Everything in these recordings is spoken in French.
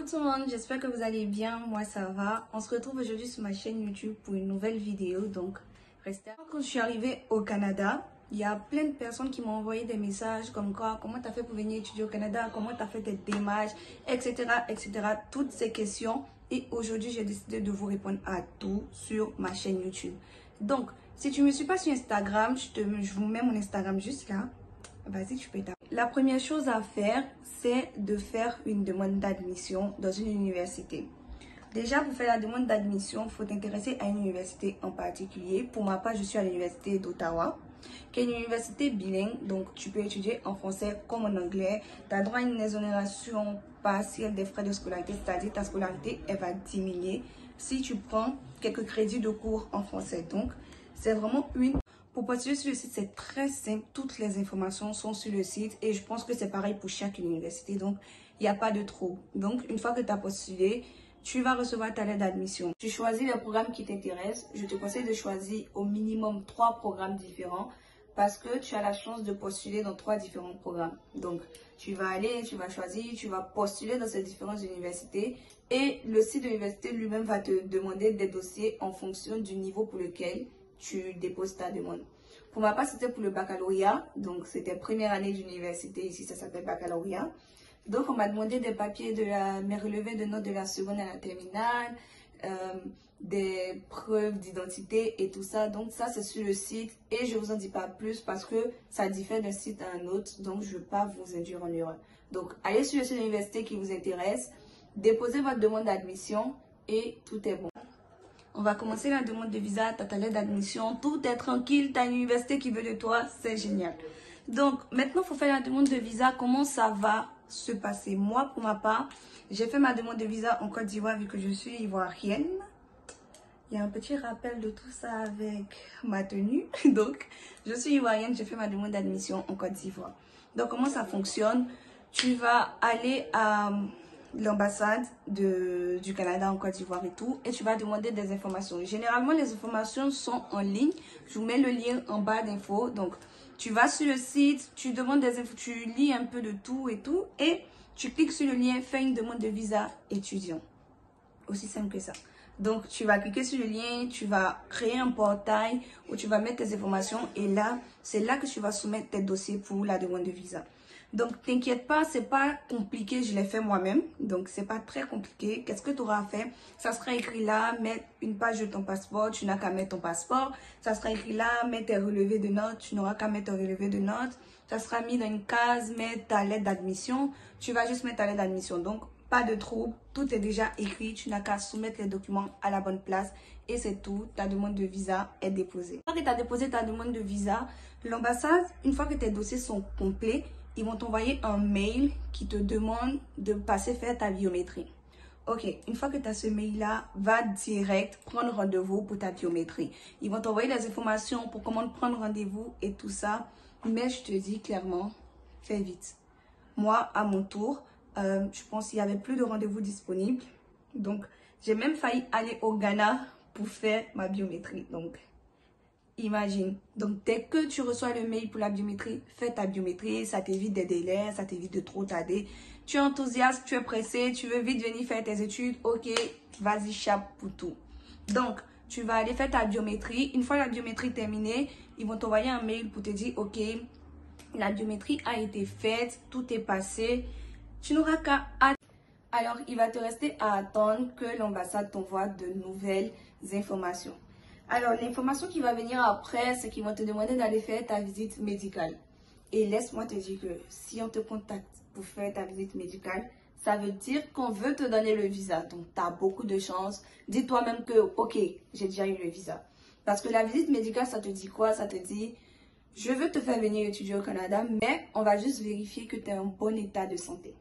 tout le monde, j'espère que vous allez bien, moi ça va. On se retrouve aujourd'hui sur ma chaîne YouTube pour une nouvelle vidéo, donc restez. Quand je suis arrivée au Canada, il y a plein de personnes qui m'ont envoyé des messages comme quoi, comment tu as fait pour venir étudier au Canada, comment tu as fait tes démarches, etc., etc. Toutes ces questions. Et aujourd'hui, j'ai décidé de vous répondre à tout sur ma chaîne YouTube. Donc, si tu ne me suis pas sur Instagram, je vous mets mon Instagram juste là. Vas-y, tu peux taper. La première chose à faire, c'est de faire une demande d'admission dans une université. Déjà, pour faire la demande d'admission, il faut t'intéresser à une université en particulier. Pour ma part, je suis à l'université d'Ottawa, qui est une université bilingue. Donc, tu peux étudier en français comme en anglais. Tu as droit à une exonération partielle des frais de scolarité, c'est-à-dire ta scolarité, elle va diminuer si tu prends quelques crédits de cours en français. Donc, c'est vraiment une... Pour postuler sur le site, c'est très simple. Toutes les informations sont sur le site et je pense que c'est pareil pour chaque université. Donc, il n'y a pas de trouble. Donc, une fois que tu as postulé, tu vas recevoir ta lettre d'admission. Tu choisis le programme qui t'intéresse. Je te conseille de choisir au minimum 3 programmes différents parce que tu as la chance de postuler dans 3 différents programmes. Donc, tu vas aller, tu vas choisir, tu vas postuler dans ces différentes universités et le site de l'université lui-même va te demander des dossiers en fonction du niveau pour lequel tu déposes ta demande. Pour ma part, c'était pour le baccalauréat. Donc, c'était première année d'université. Ici, ça s'appelle baccalauréat. Donc, on m'a demandé des papiers de mes relevés de notes de la seconde à la terminale, des preuves d'identité et tout ça. Donc, ça, c'est sur le site. Et je ne vous en dis pas plus parce que ça diffère d'un site à un autre. Donc, je ne veux pas vous induire en erreur. Donc, allez sur le site de l'université qui vous intéresse, déposez votre demande d'admission et tout est bon. On va commencer la demande de visa, tu as ta lettre d'admission, tout est tranquille, tu as une université qui veut de toi, c'est génial. Donc, maintenant, il faut faire la demande de visa. Comment ça va se passer? Moi, pour ma part, j'ai fait ma demande de visa en Côte d'Ivoire vu que je suis ivoirienne. Il y a un petit rappel de tout ça avec ma tenue. Donc, je suis ivoirienne, j'ai fait ma demande d'admission en Côte d'Ivoire. Donc, comment ça fonctionne? Tu vas aller à l'ambassade du Canada en Côte d'Ivoire et tout, et tu vas demander des informations. Généralement, les informations sont en ligne. Je vous mets le lien en bas d'infos. Donc, tu vas sur le site, tu demandes des infos, tu lis un peu de tout et tout, et tu cliques sur le lien, fais une demande de visa étudiant. Aussi simple que ça. Donc, tu vas cliquer sur le lien, tu vas créer un portail où tu vas mettre tes informations, et là, c'est là que tu vas soumettre tes dossiers pour la demande de visa. Donc, t'inquiète pas, c'est pas compliqué, je l'ai fait moi-même. Donc, c'est pas très compliqué. Qu'est-ce que tu auras à faire? Ça sera écrit là, mettre une page de ton passeport, tu n'as qu'à mettre ton passeport. Ça sera écrit là, mettre tes relevés de notes, tu n'auras qu'à mettre tes relevés de notes. Ça sera mis dans une case, mettre ta lettre d'admission. Tu vas juste mettre ta lettre d'admission. Donc, pas de trouble, tout est déjà écrit. Tu n'as qu'à soumettre les documents à la bonne place. Et c'est tout, ta demande de visa est déposée. Une fois que tu as déposé ta demande de visa, l'ambassade, une fois que tes dossiers sont complets, ils vont t'envoyer un mail qui te demande de passer faire ta biométrie. Ok, une fois que tu as ce mail-là, va direct prendre rendez-vous pour ta biométrie. Ils vont t'envoyer des informations pour comment prendre rendez-vous et tout ça. Mais je te dis clairement, fais vite. Moi, à mon tour, je pense qu'il n'y avait plus de rendez-vous disponibles. Donc, j'ai même failli aller au Ghana pour faire ma biométrie. Donc, imagine. Donc, dès que tu reçois le mail pour la biométrie, fais ta biométrie. Ça t'évite des délais, ça t'évite de trop tarder. Tu es enthousiaste, tu es pressé, tu veux vite venir faire tes études. Ok, vas-y, chape pour tout. Donc, tu vas aller faire ta biométrie. Une fois la biométrie terminée, ils vont t'envoyer un mail pour te dire, ok, la biométrie a été faite, tout est passé. Tu n'auras qu'à attendre. Alors, il va te rester à attendre que l'ambassade t'envoie de nouvelles informations. Alors, l'information qui va venir après, c'est qu'ils vont te demander d'aller faire ta visite médicale. Et laisse-moi te dire que si on te contacte pour faire ta visite médicale, ça veut dire qu'on veut te donner le visa. Donc, tu as beaucoup de chance. Dis-toi même que, ok, j'ai déjà eu le visa. Parce que la visite médicale, ça te dit quoi? Ça te dit, je veux te faire venir étudier au Canada, mais on va juste vérifier que tu es en bon état de santé.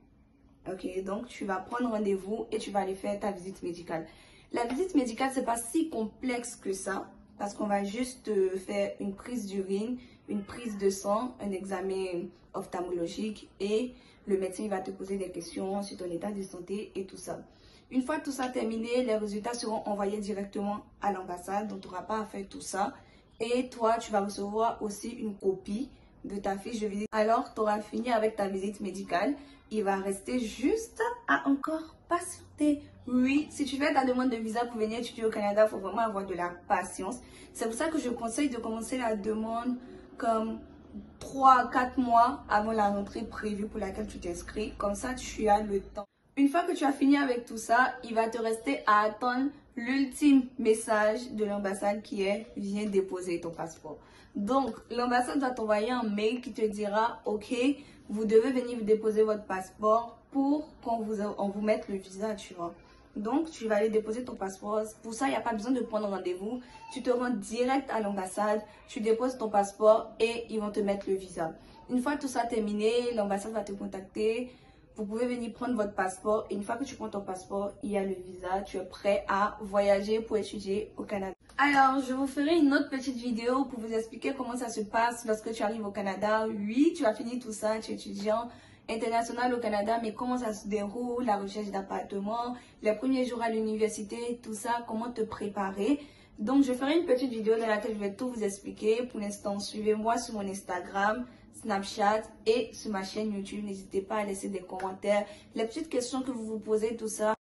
Ok, donc tu vas prendre rendez-vous et tu vas aller faire ta visite médicale. La visite médicale, c'est pas si complexe que ça, parce qu'on va juste faire une prise d'urine, une prise de sang, un examen ophtalmologique et le médecin va te poser des questions sur ton état de santé et tout ça. Une fois tout ça terminé, les résultats seront envoyés directement à l'ambassade, donc tu n'auras pas à faire tout ça. Et toi, tu vas recevoir aussi une copie de ta fiche de visite, alors tu auras fini avec ta visite médicale. Il va rester juste à encore patienter. Oui, si tu fais ta demande de visa pour venir étudier au Canada, il faut vraiment avoir de la patience. C'est pour ça que je conseille de commencer la demande comme 3 à 4 mois avant la rentrée prévue pour laquelle tu t'inscris. Comme ça, tu as le temps. Une fois que tu as fini avec tout ça, il va te rester à attendre l'ultime message de l'ambassade qui est « Viens déposer ton passeport ». Donc, l'ambassade va t'envoyer un mail qui te dira « Ok, vous devez venir déposer votre passeport pour qu'on vous mette le visa, tu vois ». Donc, tu vas aller déposer ton passeport. Pour ça, il n'y a pas besoin de prendre rendez-vous. Tu te rends direct à l'ambassade, tu déposes ton passeport et ils vont te mettre le visa. Une fois tout ça terminé, l'ambassade va te contacter. Vous pouvez venir prendre votre passeport. Et une fois que tu prends ton passeport, il y a le visa. Tu es prêt à voyager pour étudier au Canada. Alors, je vous ferai une autre petite vidéo pour vous expliquer comment ça se passe lorsque tu arrives au Canada. Oui, tu as fini tout ça, tu es étudiant international au Canada, mais comment ça se déroule, la recherche d'appartement, les premiers jours à l'université, tout ça, comment te préparer. Donc, je ferai une petite vidéo dans laquelle je vais tout vous expliquer. Pour l'instant, suivez-moi sur mon Instagram, Snapchat et sur ma chaîne YouTube. N'hésitez pas à laisser des commentaires. Les petites questions que vous vous posez, tout ça,